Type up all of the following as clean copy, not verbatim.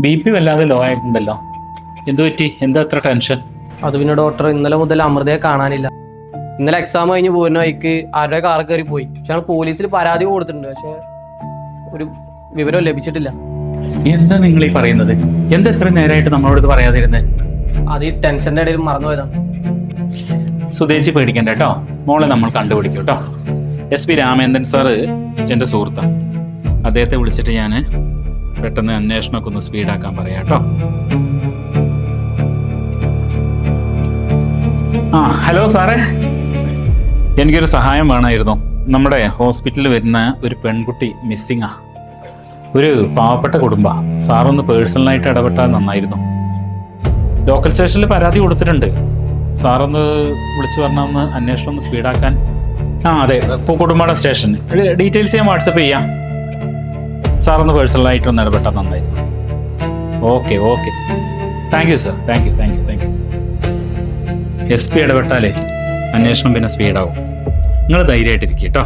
BP വല്ലാതെ law ആയിട്ടുണ്ടല്ലോ. എന്തു പറ്റി? എന്താ അത്ര ടെൻഷൻ? അത് പിന്നെ ഡോക്ടർ, ഇന്നലെ മുതൽ അമൃതയെ കാണാനില്ല. ഇന്നലെ എക്സാം കഴിഞ്ഞ് പോരുന്ന വഴിക്ക് ആരുടെ കാർ കയറി പോയി. പക്ഷെ ഞങ്ങൾ പോലീസിൽ പരാതി കൊടുത്തിട്ടുണ്ട്, പക്ഷെ ഒരു വിവരം ലഭിച്ചിട്ടില്ല. എന്താ നിങ്ങൾ ഈ പറയുന്നത്? എന്താ എത്ര നേരമായിട്ട് നമ്മളോട് ഇത് പറയാതിരുന്നത്? അത് ഈ ടെൻഷന്റെ ഇടയിൽ മറന്നുപോയതാണ്. സുദേശി പേടിക്കണ്ട കേട്ടോ, മോളെ നമ്മൾ കണ്ടുപിടിക്കും കേട്ടോ. SP രാമേന്ദ്രൻ സാറ് എൻ്റെ സുഹൃത്താണ്. അദ്ദേഹത്തെ വിളിച്ചിട്ട് ഞാൻ പെട്ടെന്ന് അന്വേഷണമൊക്കെ ഒന്ന് സ്പീഡാക്കാൻ പറയാം കേട്ടോ. ഹലോ സാറേ, എനിക്കൊരു സഹായം വേണമായിരുന്നു. നമ്മുടെ ഹോസ്പിറ്റലിൽ വരുന്ന ഒരു പെൺകുട്ടി മിസ്സിങ്ങാ. ഒരു പാവപ്പെട്ട കുടുംബമാണ്. സാറൊന്ന് പേഴ്സണലായിട്ട് ഇടപെട്ടാൽ നന്നായിരുന്നു. ലോക്കൽ സ്റ്റേഷനിൽ പരാതി കൊടുത്തിട്ടുണ്ട്. സാറൊന്ന് വിളിച്ചു പറഞ്ഞാൽ ഒന്ന് അന്വേഷണം ഒന്ന് സ്പീഡാക്കാൻ. അതെ, പൂക്കോട്ടുംപാടം സ്റ്റേഷൻ. ഡീറ്റെയിൽസ് ഞാൻ വാട്സപ്പ് ചെയ്യാം. സാറൊന്ന് പേഴ്സണലായിട്ടൊന്ന് ഇടപെട്ടാൽ നന്നായിരുന്നു. Okay thank you sir. Thank you. SP ഇടപെട്ടാലേ അന്വേഷണം പിന്നെ സ്പീഡാവും. നിങ്ങൾ ധൈര്യമായിട്ടിരിക്കും കേട്ടോ.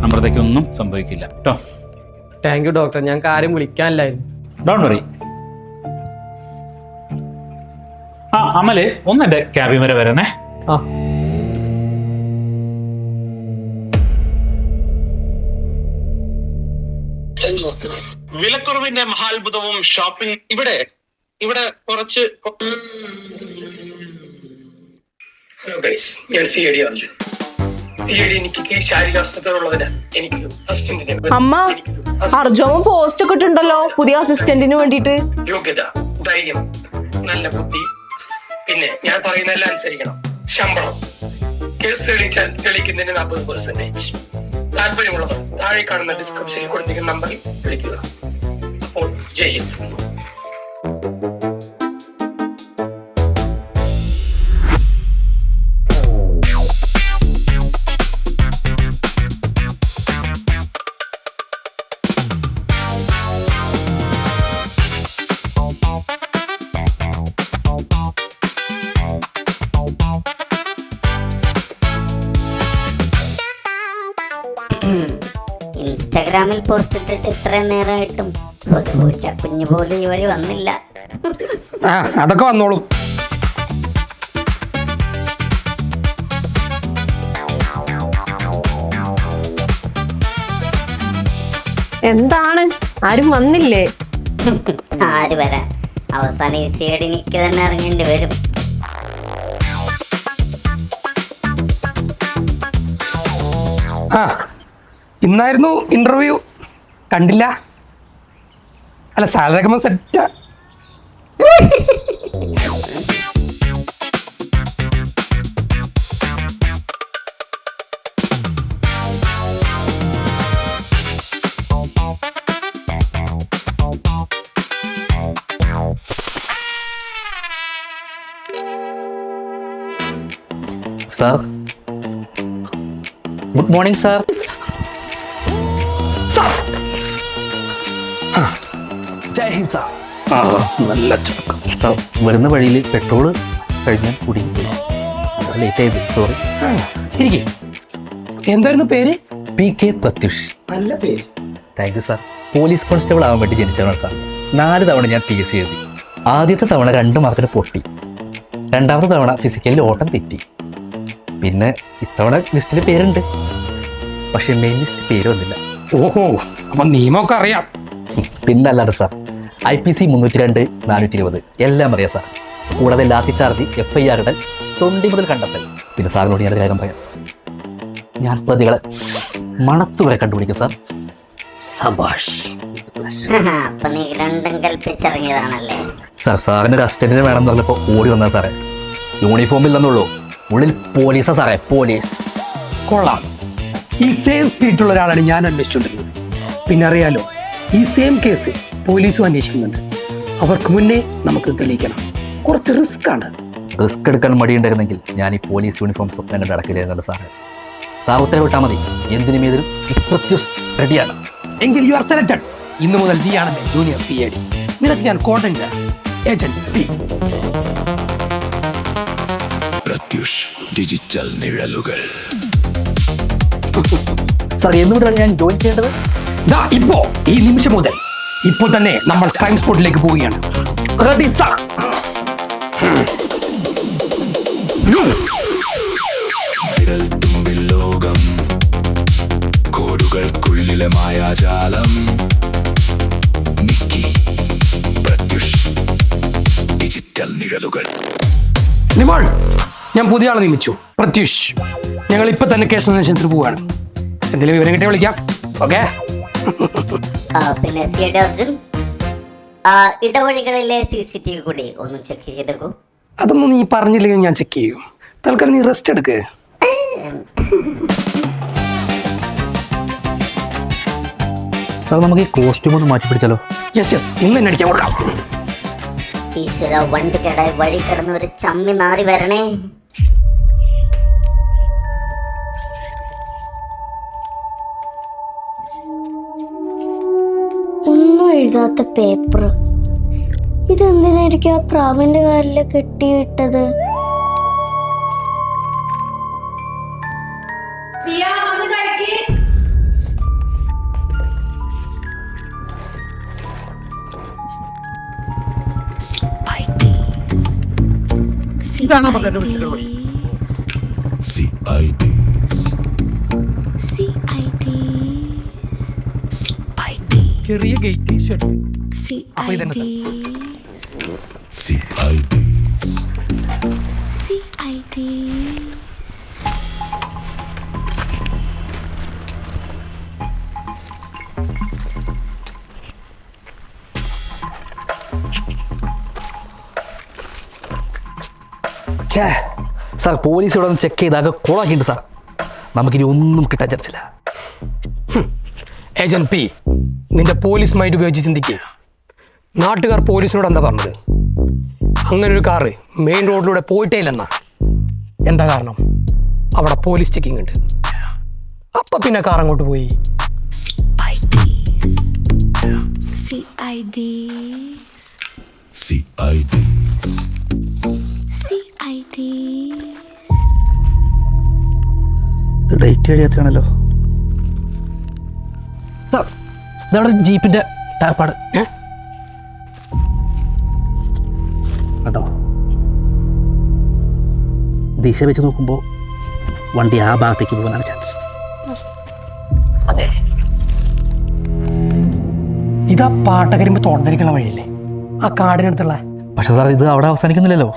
അമൃതയ്ക്കൊന്നും സംഭവിക്കില്ല കേട്ടോ. താങ്ക് യു ഡോക്ടർ, ഞാൻ കാര്യം വിളിക്കാനില്ലായിരുന്നു. Don't worry. അമല്, ഒന്ന് എൻ്റെ ക്യാബിൻ വരെ വരണേ. വിലക്കുറവിന്റെ മഹാത്ഭുതവും ഷോപ്പിംഗ്. ഇവിടെ കുറച്ച്. ഹലോ ഗൈസ്, ഞാൻ CID അർജുൻ. CID എനിക്ക് ശാരീരിക അസ്വസ്ഥതയുള്ളതിന് എനിക്ക് അസിസ്റ്റന്റിനെ. അമ്മ, അർജുൻ പോസ്റ്റ് ഒക്കെ ഇട്ടുണ്ടല്ലോ പുതിയ അസിസ്റ്റന്റിന് വേണ്ടിട്ട്. യോഗ്യത, ധൈര്യം, നല്ല ബുദ്ധി, പിന്നെ ഞാൻ പറയുന്നതെല്ലാം അനുസരിക്കണം. ശമ്പളം കേസ് തെളിയിക്കുന്നതിന് 40%. താല്പര്യമുള്ളവർ താഴെ കാണുന്ന ഡിസ്ക്രിപ്ഷനിൽ കൊടുത്തിരിക്കുന്ന നമ്പറിൽ വിളിക്കുക. അപ്പോൾ ജയ് ഹിന്ദ്. ഇൻസ്റ്റാഗ്രാമിൽ പോസ്റ്റ് ഇട്ടിട്ട് ഇത്രയും നേരമായിട്ടും ഒരു പൂച്ച കുഞ്ഞു പോലും ഈ വഴി വന്നില്ല. അതൊക്കെ വന്നോളും. എന്താണ്, ആരും വന്നില്ലേ? ആര് വരാൻ, അവസാനം ഈ CID എനിക്ക് തന്നെ ഇറങ്ങേണ്ടി വരും. ഇന്നായിരുന്നു ഇന്റർവ്യൂ, കണ്ടില്ല? അല്ല, സാലറി സെറ്റാ. Sir, good morning sir. Jai Hind sir. നല്ല ചുരുക്കം സാർ, വരുന്ന വഴിയിൽ പെട്രോള് കഴിഞ്ഞാൽ കുടി ലേറ്റ് ആയത്, സോറി. ഇരിക്കേ. എന്തായിരുന്നു പേര്? PK പ്രത്യുഷ്. നല്ല പേര്. Thank you sir. Police constable ആവാൻ വേണ്ടി ജനിച്ചതാണ് സാർ. 4 തവണ ഞാൻ PSC എഴുതി. ആദ്യത്തെ തവണ 2 മാർക്കിന് പൊട്ടി. രണ്ടാമത്തെ തവണ ഫിസിക്കലിൽ ഓട്ടം തെറ്റി. പിന്നെ ഇത്തവണ ലിസ്റ്റിൽ പേരുണ്ട്, പക്ഷെ മെയിൻ ലിസ്റ്റിൽ പേര് വന്നില്ല. ഓഹോ, അപ്പൊ നിയമമൊക്കെ അറിയാം. പിന്നല്ലാതെ സാർ, IPC 302, 420 എല്ലാം അറിയാം സാർ. കൂടാതെ ലാത്തി ചാർജ്, FIR ഇടൽ, തൊണ്ടി മുതൽ കണ്ടെത്തൽ. പിന്നെ സാറിനോട് ഞാനൊരു കാര്യം പറയാം, ഞാൻ പ്രതികളെ മണത്തുവരെ കണ്ടുപിടിക്കും സാർ. സബാഷ്. അപ്പൊ നീ രണ്ടും കൽപ്പിച്ചിറങ്ങിയതാണല്ലേ സാർ? സാറിനൊരു അസിസ്റ്റന്റിനെ വേണം എന്ന് പറഞ്ഞപ്പോൾ ഓടി വന്നാ സാറേ. യൂണിഫോമിൽ നിന്നുള്ളൂ, ഉള്ളിൽ പോലീസാ സാറേ, പോലീസ്. കൊള്ളാം. ഈ സെയിം സ്പിരിറ്റുള്ള ഒരാളാണ് ഞാൻ അന്വേഷിച്ചുകൊണ്ടിരുന്നത്. പിന്നെ അറിയാലോ, ഈ സെയിം കേസ് പോലീസും അന്വേഷിക്കുന്നുണ്ട്. അവർക്ക് മുന്നേ നമുക്ക് തെളിയിക്കണം. കുറച്ച് റിസ്ക് ആണ്. റിസ്ക് എടുക്കാൻ മടിയുണ്ടായിരുന്നെങ്കിൽ ഞാൻ ഈ പോലീസ് യൂണിഫോം സ്വപ്നം കണ്ട് നടക്കില്ലായിരുന്നല്ലോ സാറേ. സാർ ഉത്തരവിട്ടാൽ മതി, എന്തിനും ഏതിനും പ്രത്യുഷ് റെഡിയാണ്. എങ്കിൽ യു ആർ സെലക്ടഡ്. ഇന്നു മുതൽ നീ ആണെന്റെ ജൂനിയർ CID. നിനക്ക് ഞാൻ കോട്ടന്റ് ഏജന്റ് P. പ്രത്യുഷ് ഡിജിറ്റൽ നിഴലുകൾ. സാർ, എന്ന് മുതലാണ് ഞാൻ ജോയിൻ ചെയ്യേണ്ടത്? ഇപ്പോ ഈ നിമിഷം മുതൽ ഇപ്പോൾ തന്നെ നമ്മൾ ക്രൈം സ്പോട്ടിലേക്ക് പോവുകയാണ്. Ready sir. വിരൽത്തുമ്പിൽ ലോകം, കോടുകൾക്കുള്ളിലെ മായാജാലം. നിക്കി, പ്രത്യുഷ്, ഡിജിറ്റൽ നിഴലുകൾ. നിമോൾ, ഞാൻ പുതിയ ആളെ നിയമിച്ചു, പ്രത്യുഷ്. ഞങ്ങൾ ഇപ്പൊ തന്നെ കേസ് അന്വേഷണത്തിന് പോവുകയാണ്. എന്തെങ്കിലും വിവരം കിട്ടിയാൽ വിളിക്കാം. ഓക്കെ. പിന്നെ CID അർജുൻ, ഇടവഴികളിലെ CCTV കൂടി ഒന്ന് ചെക്ക് ചെയ്തേക്കൂ. അതൊന്നും നീ പറഞ്ഞില്ലെങ്കിൽ ഞാൻ ചെക്ക് ചെയ്യും. തൽക്കാലം നീ റെസ്റ്റ് എടുക്ക്. സാർ നമുക്ക് ഈ കോസ്റ്റ്യൂം ഒന്ന് മാറ്റി പിടിച്ചാലോ? യെസ് യെസ്, ഇന്ന് തന്നെ അടിക്കാൻ കൊടുക്കാം. ഈശ്വര, വണ്ടിക്കട വഴി കിടന്ന് ഒരു ചമ്മി മാറി വരണേ. ഒന്നും എഴുതാത്ത പേപ്പർ. ഇതെന്തിനായിരിക്കും ആ പ്രാവിന്റെ കാലിൽ കെട്ടിയിട്ടത്? ചെറിയ ഗേറ്റ് ഷെഡ്. അപ്പൊ ഇതന്നെ സാർ. സാർ പോലീസ് ഇവിടെ ഒന്ന് ചെക്ക് ചെയ്താകെ കോളാക്കിയിട്ടുണ്ട് സാർ. നമുക്കിനി ഒന്നും കിട്ടാൻ ചാൻസില്ല. ഏജന്റ് പി, നിന്റെ പോലീസ് മൈൻഡ് ഉപയോഗിച്ച് ചിന്തിക്കുക. നാട്ടുകാർ പോലീസിനോട് എന്താ പറഞ്ഞത്? അങ്ങനെ ഒരു കാറ് മെയിൻ റോഡിലൂടെ പോയിട്ടേ ഇല്ലെന്നാ. എന്താ കാരണം? അവിടെ പോലീസ് ചെക്കിംഗ് ഉണ്ട്. അപ്പൊ പിന്നെ കാർ അങ്ങോട്ട് പോയി. ഡേറ്റ് കഴിയാത്താണല്ലോ സാർ. ഇതവിടെ ജീപ്പിന്റെ ടാപ്പാട് കേട്ടോ. ദിശ വെച്ച് നോക്കുമ്പോൾ വണ്ടി ആ ഭാഗത്തേക്ക് പോകാനാണ് ചാൻസ്. അതെ, ഇതാ പാട്ടകരിമ്പ് തോട്ടത്തിലേക്കുള്ള വഴിയല്ലേ, ആ കാടിനടുത്തുള്ള? പക്ഷെ സാർ ഇത് അവിടെ അവസാനിക്കുന്നില്ലല്ലോ.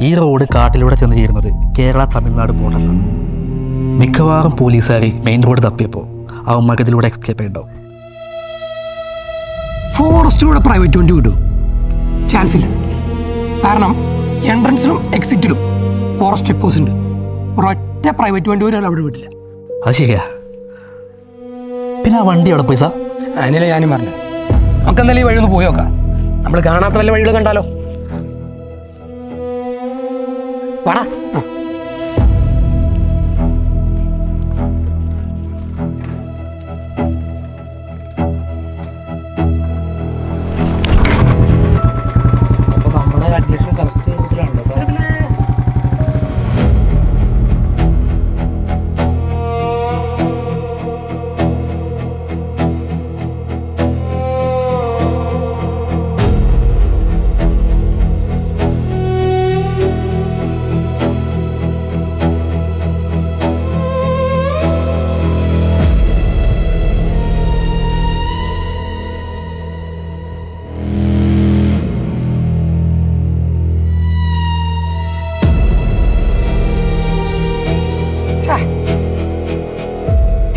ഈ റോഡ് കാട്ടിലൂടെ ചെന്ന് ചേരുന്നത് കേരള തമിഴ്നാട് ബോർഡറിലാണ്. മിക്കവാറും പോലീസുകാർ മെയിൻ റോഡ് തപ്പിയപ്പോൾ അവന്മാർക്ക് ഇതിലൂടെ എസ്കേപ്പ് ഉണ്ടാവും. ഫോറസ്റ്റിലൂടെ പ്രൈവറ്റ് വണ്ടി വിടും? ചാൻസ് ഇല്ല. കാരണം എൻട്രൻസിലും എക്സിറ്റിലും ഫോറസ്റ്റ് ചെക്ക് പോസ്റ്റ് ഉണ്ട്. ഒരൊറ്റ പ്രൈവറ്റ് വണ്ടി പോലും അവിടെ വിട്ടില്ല. അത് ശരിയാ. പിന്നെ ആ വണ്ടി അവിടെ പോയി സാർ? അതിനല്ലേ ഞാനും പറഞ്ഞു, നമുക്ക് എന്തായാലും ഈ വഴി ഒന്ന് പോയി നോക്കാം. നമ്മൾ കാണാത്ത വല്ല വഴികൾ കണ്ടാലോ? വാടാ.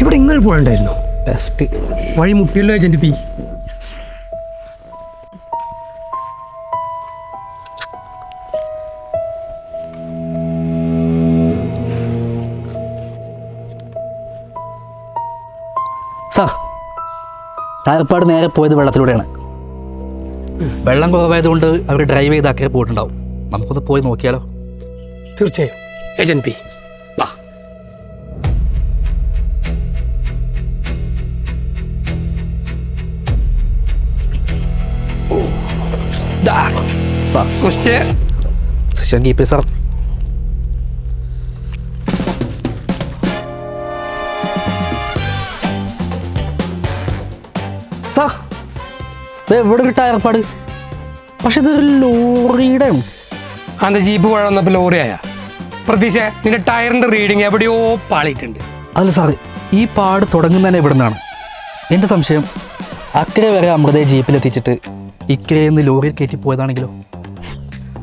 ഇവിടെ ഇങ്ങനെ പോകണ്ടായിരുന്നു. ബെസ്റ്റ് വഴി മുട്ടിയല്ലോ ഏജന്റ് പി. സാർ, ടയർപ്പാട് നേരെ പോയത് വെള്ളത്തിലൂടെയാണ്. വെള്ളം കുറവായതുകൊണ്ട് അവർ ഡ്രൈവ് ചെയ്താക്കിയ പോയിട്ടുണ്ടാവും. നമുക്കൊന്ന് പോയി നോക്കിയാലോ? തീർച്ചയായും ഏജന്റ് പി. വാ. Sir session keep sir. Sir ഇത് എവിടെ ഒരു ടയർപ്പാട്? പക്ഷെ ഇതൊരു ലോറിയുടെ അന്ന് ജീപ്പ് പുഴ വന്നപ്പോൾ ലോറിയായ പ്രതീക്ഷ നിന്റെ ടയറിന്റെ റീഡിങ് എവിടെയോ പാളിയിട്ടുണ്ട്. അല്ല സാറ്, ഈ പാട് തുടങ്ങുന്നതന്നെ ഇവിടെ നിന്നാണ്. എൻ്റെ സംശയം അക്കരെ വരെ അമൃതയെ ജീപ്പിലെത്തിച്ചിട്ട് ഇക്കരയിൽ നിന്ന് ലോറിയിൽ കയറ്റി പോയതാണെങ്കിലോ?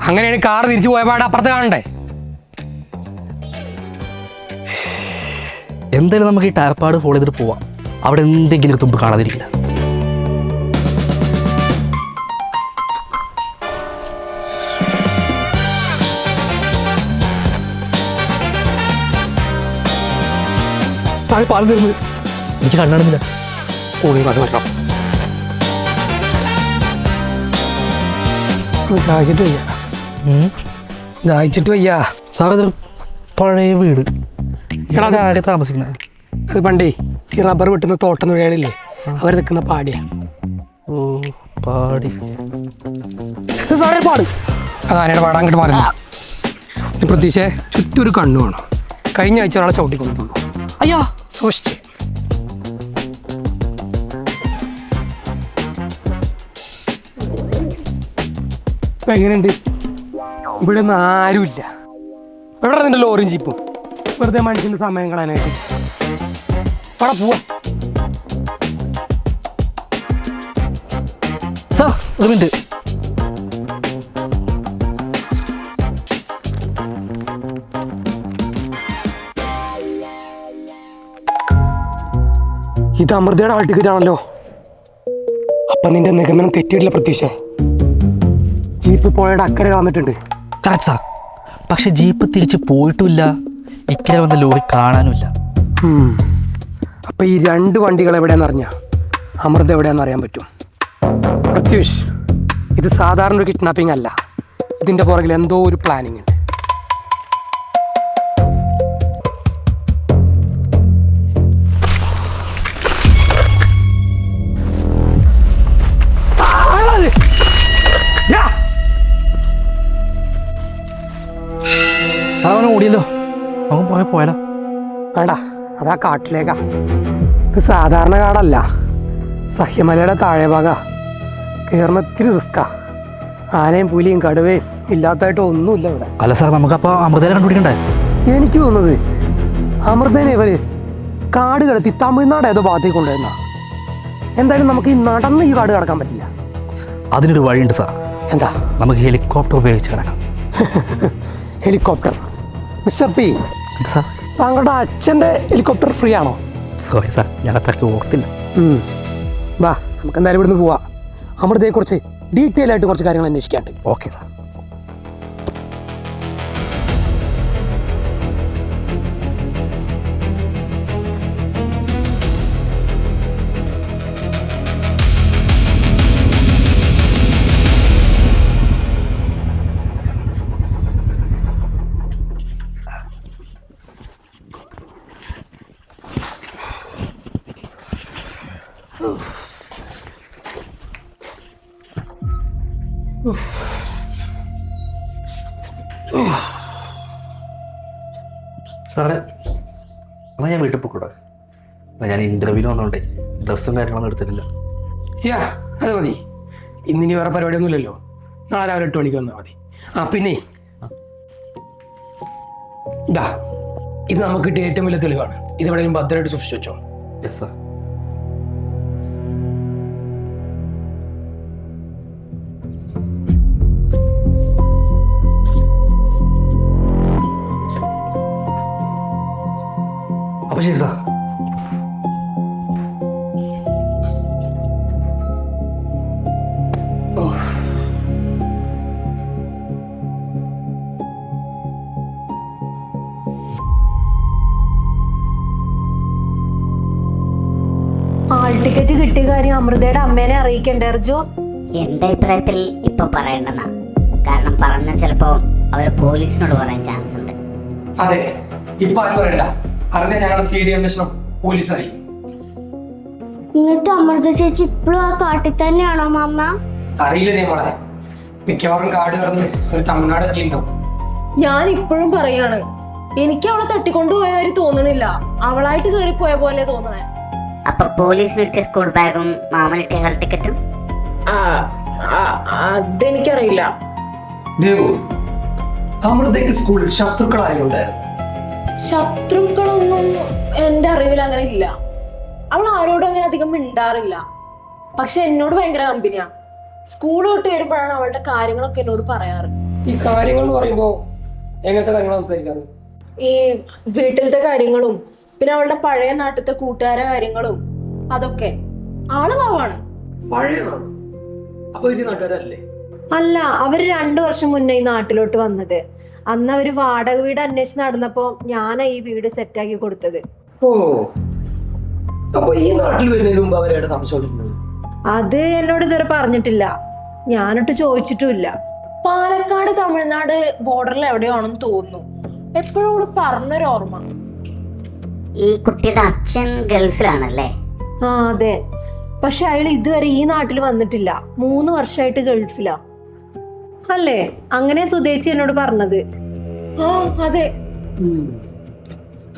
അങ്ങനെയാണ് കാർ തിരിച്ചു പോയ പാട് അപ്പുറത്ത് കാണണ്ടേ? എന്തായാലും നമുക്ക് ഈ ടയർപ്പാട് ഫോളോ ചെയ്തിട്ട് പോവാം. അവിടെ എന്തെങ്കിലും തുമ്പ് കാണാതിരിക്കില്ല. താഴെ പാൽ വരുന്നത് എനിക്ക് കണ്ണാണെന്നില്ല. കൂളിംഗ് ഗ്ലാസ് വരണം. ദാഹിച്ചിട്ട് വയ്യ, ദാഹിച്ചിട്ട് വയ്യ. സാർ, ഇത് പഴയ വീട്. എടാ, അത് ആരെ താമസിക്കുന്നത്? അത് പണ്ടേ ഈ റബ്ബർ വെട്ടുന്ന തോട്ടം തൊഴിലാളില്ലേ, അവർ നിൽക്കുന്ന പാടിയാ. ഓ, പാടി. ഇത് സാറേ പാട്. അത് ആനയുടെ പാടാൻ അങ്ങോട്ട് മാറുന്നു. പ്രതീക്ഷ ചുറ്റും ഒരു കണ്ണു വേണം. കഴിഞ്ഞ ആഴ്ച ഒരാളെ ചവിട്ടിക്കൊണ്ടിട്ടുള്ളൂ. അയ്യോ, സൂക്ഷിച്ച്. ഇപ്പൊ എങ്ങനെയുണ്ട്? ഇവിടെ ഒന്നും ആരുമില്ല. എവിടെ നിന്റെ ലോറിയും ജീപ്പും? വെറുതെ മനുഷ്യന്റെ സമയം കളയാനായിട്ട് അവിടെ പോവാ. സാർ ഒരു മിനിറ്റ്. ഇത് അമൃതയുടെ ഹാൾ ടിക്കറ്റ് ആണല്ലോ. അപ്പൊ നിന്റെ നിഗമനം തെറ്റിയിട്ടില്ല പ്രതീക്ഷ. ജീപ്പ് പുഴയുടെ അക്കരെ വന്നിട്ടുണ്ട്. Correct sir. പക്ഷെ ജീപ്പ് തിരിച്ച് പോയിട്ടുമില്ല, ഇക്കരെ വന്ന ലോറി കാണാനുമില്ല. അപ്പൊ ഈ രണ്ട് വണ്ടികൾ എവിടെയാന്ന് അറിഞ്ഞ അമൃത എവിടെയാന്ന് അറിയാൻ പറ്റും. പ്രത്യൂഷ്, ഇത് സാധാരണ ഒരു കിഡ്നാപ്പിംഗ് അല്ല. ഇതിന്റെ പുറകിൽ എന്തോ ഒരു പ്ലാനിങ് ഉണ്ട്. അവനെ ഓടിയല്ലോ. അവൻ പോയാലോ? വേണ്ട, അതാ കാട്ടിലേക്കാ. ഇത് സാധാരണ കാടല്ല, സഹ്യമലയുടെ താഴെ ഭാഗ. കയറുന്ന ഇത്തിരി റിസ്ക്കാ. ആനയും പുലിയും കടുവയും ഇല്ലാത്തതായിട്ട് ഒന്നുമില്ല ഇവിടെ. അല്ല സാർ, നമുക്കപ്പോൾ അമൃതനെ കണ്ടുപിടിക്കണ്ടേ? എനിക്ക് തോന്നുന്നത് അമൃതനെ ഇവര് കാട് കടത്തി തമിഴ്നാട് ഏതോ ഭാഗത്തേക്ക് കൊണ്ടുവരുന്ന. എന്തായാലും നമുക്ക് ഈ നടന്ന് ഈ കാട് കടക്കാൻ പറ്റില്ല. അതിനൊരു വഴിയുണ്ട് സാർ. എന്താ? നമുക്ക് ഹെലികോപ്റ്റർ ഉപയോഗിച്ച് കിടക്കാം. ഹെലികോപ്റ്റർ? മിസ്റ്റർ പി, സാർ, താങ്കളുടെ അച്ഛൻ്റെ ഹെലികോപ്റ്റർ ഫ്രീ ആണോ? സോറി സാർ, ഞാൻ അത്രയ്ക്ക് ഓർത്തില്ല. വാ, നമുക്ക് എന്തായാലും ഇവിടുന്ന് പോവാം. അമൃതയെക്കുറിച്ച് ഡീറ്റെയിൽ ആയിട്ട് കുറച്ച് കാര്യങ്ങൾ അന്വേഷിക്കാണ്ട്. Okay sir. സാറേ, എന്നാൽ ഞാൻ വീട്ടിൽ പോയിക്കൂടെ? ഞാൻ ഇൻ്റർവ്യൂവിന് വന്നോണ്ടേ ഡ്രസ്സും കാര്യങ്ങളൊന്നും എടുത്തിട്ടില്ല. യാ, അത് മതി. ഇന്നിനി വേറെ പരിപാടിയൊന്നുമില്ലല്ലോ. നാളെ രാവിലെ 8 മണിക്ക് വന്നാൽ മതി. പിന്നെ ഇതാ, ഇത് നമുക്ക് കിട്ടിയ ഏറ്റവും വലിയ തെളിവാണ്. ഇത് എവിടെയും ഭദ്രമായിട്ട് സൂക്ഷിച്ചു വെച്ചോ. Yes sir. അപ്പോൾ ശരി സാർ. ഹാൾ ടിക്കറ്റ് കിട്ടിയ കാര്യം അമൃതയുടെ അമ്മേനെ അറിയിക്കണ്ടേ അർജു? എന്റെ അഭിപ്രായത്തിൽ ഇപ്പൊ പറയണ്ടെന്നാ. കാരണം പറഞ്ഞ ചിലപ്പോ അവര് പോലീസിനോട് പറയാൻ ചാൻസ് ഉണ്ട്. അതെ, ഇപ്പൊ ആരും പറയണ്ട. അറിഞ്ഞ ഞങ്ങളുടെ CD അന്വേഷണം പോലീസ് അറിയും. എന്നിട്ട് അമൃത ചേച്ചി ഇപ്പോഴും ആ കാട്ടിൽ തന്നെയാണോ മാമ? അറിയില്ല മോളെ, മിക്കവാറും കാട് കടന്ന് ഒരു തമിഴ്നാട് എത്തിയിട്ടുണ്ടാവും. ഞാൻ ഇപ്പോഴും പറയാണ്, എനിക്ക് അവളെ തട്ടിക്കൊണ്ടുപോയവര് തോന്നണില്ല, അവളായിട്ട് കയറിപ്പോയ പോലെ തോന്നണേ. അപ്പൊ പോലീസിന് കിട്ടിയ സ്കൂൾ ബാഗും മാമന് കിട്ടിയ ഹാൾ ടിക്കറ്റും? അതെനിക്കറിയില്ല. ദേവു, അമൃതയ്ക്ക് സ്കൂളിൽ ശത്രുക്കൾ ആരെങ്കിലും ഉണ്ടായിരുന്നു? ശത്രുക്കളൊന്നും എന്റെ അറിവിൽ അങ്ങനെ ഇല്ല. അവൾ ആരോടും അങ്ങനെ അധികം മിണ്ടാറില്ല. പക്ഷെ എന്നോട് ഭയങ്കര കമ്പനിയാ. സ്കൂൾ വിട്ട് വരുമ്പോഴാണ് അവളുടെ കാര്യങ്ങളൊക്കെ എന്നോട് പറയാറ്. ഈ കാര്യങ്ങൾ എന്ന് പറയുമ്പോ എങ്ങനത്തെ കാര്യങ്ങൾ സംസാരിക്കാറ്? ഈ വീട്ടിലത്തെ കാര്യങ്ങളും പിന്നെ അവളുടെ പഴയ നാട്ടിലത്തെ കൂട്ടുകാരെ കാര്യങ്ങളും അതൊക്കെ. ആള് പാവാണ്. പഴയ നാട്? അപ്പൊ വലിയ നാട്ടുകാരല്ലേ? അല്ല, അവര് 2 വർഷം മുന്നേ ഈ നാട്ടിലോട്ട് വന്നത്. അന്ന് അവര് വാടക വീട് അന്വേഷിച്ച് നടന്നപ്പോ ഞാനാ ഈ വീട് സെറ്റാക്കി കൊടുത്തത്. ഓ, അപ്പൊ ഈ നാട്ടിൽ വരുന്നതിന് മുമ്പ് അവരെവിടെ താമസിച്ചോണ്ടിരുന്നത്? അത് എന്നോട് ഇതുവരെ പറഞ്ഞിട്ടില്ല, ഞാനൊട്ട് ചോദിച്ചിട്ടുമില്ല. പാലക്കാട് തമിഴ്നാട് ബോർഡറിൽ എവിടെയാണെന്ന് തോന്നുന്നു. എപ്പോഴും അവള് പറഞ്ഞൊരു ഓർമ്മ. ഈ കുട്ടിയുടെ അച്ഛൻ ഗൾഫിലാണല്ലേ? ആ അതെ, പക്ഷെ അയാൾ ഇതുവരെ ഈ നാട്ടിൽ വന്നിട്ടില്ല. 3 വർഷമായിട്ട് ഗൾഫിലാ. അല്ലേ? അങ്ങനെ സുധേച്ചി എന്നോട് പറഞ്ഞത്. ആ അതെ.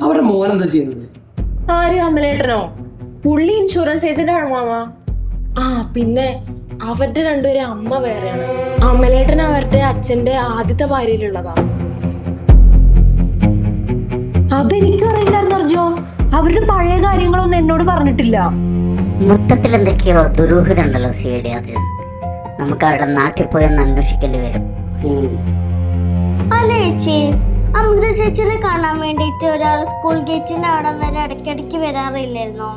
അവരുടെ മോൻ എന്താ ചെയ്യുന്നത്? ആര്? അമലേട്ടനോ? പുള്ളി ഇൻഷുറൻസ് ഏജന്റ് ആണ് മാമ. ആ പിന്നെ അവരുടെ 2 അമ്മ വേറെയാണ്. അമലേട്ടൻ അവരുടെ അച്ഛന്റെ ആദ്യത്തെ ഭാര്യയിലുള്ളതാ. അതെനിക്കും അറിയില്ലായിരുന്നു അർജോ. അവരുടെ പഴയ കാര്യങ്ങളൊന്നും എന്നോട് പറഞ്ഞിട്ടില്ല. മൊത്തത്തിൽ എന്തൊക്കെയോ ദുരൂഹതയുണ്ടല്ലോ CID അർജുൻ. നമുക്ക് അവിടെ നാട്ടിൽ പോയി ഒന്ന് അന്വേഷിക്കേണ്ടി വരും. അല്ലേ ചേച്ചി, അമൃത ചേച്ചിനെ കാണാൻ വേണ്ടിട്ട് ഒരാൾ സ്കൂൾ ഗേറ്റിന്റെ അവിടെ വരെ ഇടയ്ക്കിടയ്ക്ക് വരാറില്ലായിരുന്നോ?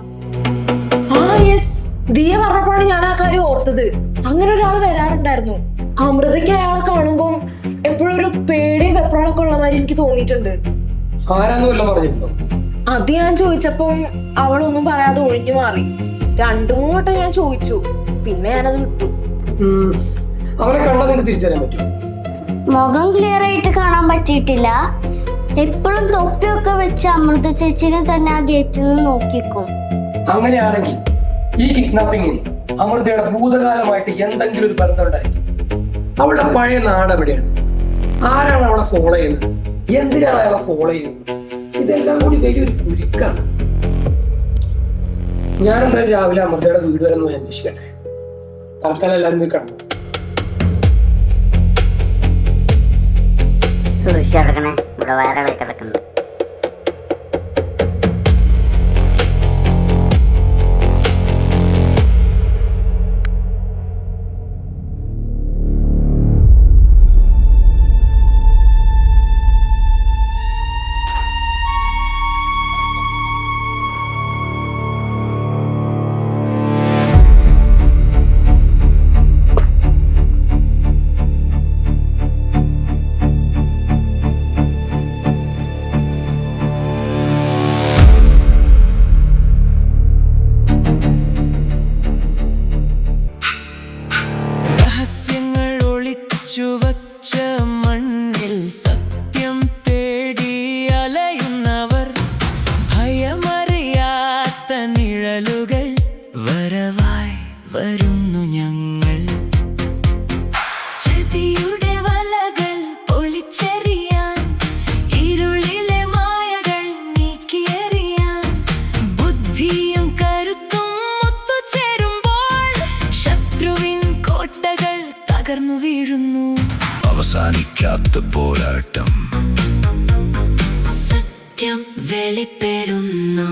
ആ യെസ്, ദിയ പറഞ്ഞപ്പോഴാണ് ഞാൻ ആ കാര്യം ഓർത്തത്. അങ്ങനെ ഒരാൾ വരാറുണ്ടായിരുന്നു. അമൃതയ്ക്ക് അയാളെ കാണുമ്പോ എപ്പോഴും ഒരു പേടിയും വെപ്രാളൊക്കെ ഉള്ള മാതിരി എനിക്ക് തോന്നിയിട്ടുണ്ട്. ആരാന്ന് വല്ലതും പറഞ്ഞിരുന്നോ? അത് ഞാൻ ചോദിച്ചപ്പം അവളൊന്നും പറയാതെ ഒഴിഞ്ഞു മാറി. 2-3 വട്ടം ഞാൻ ചോദിച്ചു, പിന്നെ ഞാനത് വിട്ടു. അവരെ കണ്ടാൽ നിങ്ങൾക്ക് തിരിച്ചറിയാൻ പറ്റും? മുഖം ക്ലിയർ ആയിട്ട് കാണാൻ പറ്റിയിട്ടില്ല. എപ്പോഴും തൊപ്പിയൊക്കെ വെച്ച് അമൃത ചേച്ചിനെ തന്നെ ആ ഗേറ്റിൽ നിന്ന് നോക്കിക്കും. അങ്ങനെയാണെങ്കിൽ ഈ കിഡ്നാപ്പിങ്ങിന് അമൃതയുടെ ഭൂതകാലമായിട്ട് എന്തെങ്കിലും ഒരു ബന്ധം ഉണ്ടായിരിക്കും. അവളുടെ പഴയ നാട് എവിടെയാണ്? ആരാണ് അവളെ ഫോളോ ചെയ്യുന്നത്? എന്തിനാണ് അവളെ ഫോളോ ചെയ്യുന്നത്? ഇതെല്ലാം കൂടി വലിയൊരു കുരുക്കാണ്. ഞാൻ എന്തായാലും രാവിലെ അമൃതയുടെ വീട് വരെ ഒന്ന് അന്വേഷിക്കട്ടെ. തൽക്കാലം എല്ലാവരും പോയി കിടന്നു. സൂക്ഷിച്ച് കിടക്കണേ, ഇവിടെ വയറുകളൊക്കെ കിടക്കുന്നുണ്ട്. അവസാനിക്കാത്ത പോരാട്ടം സത്യം വെളിപ്പെടുന്നു.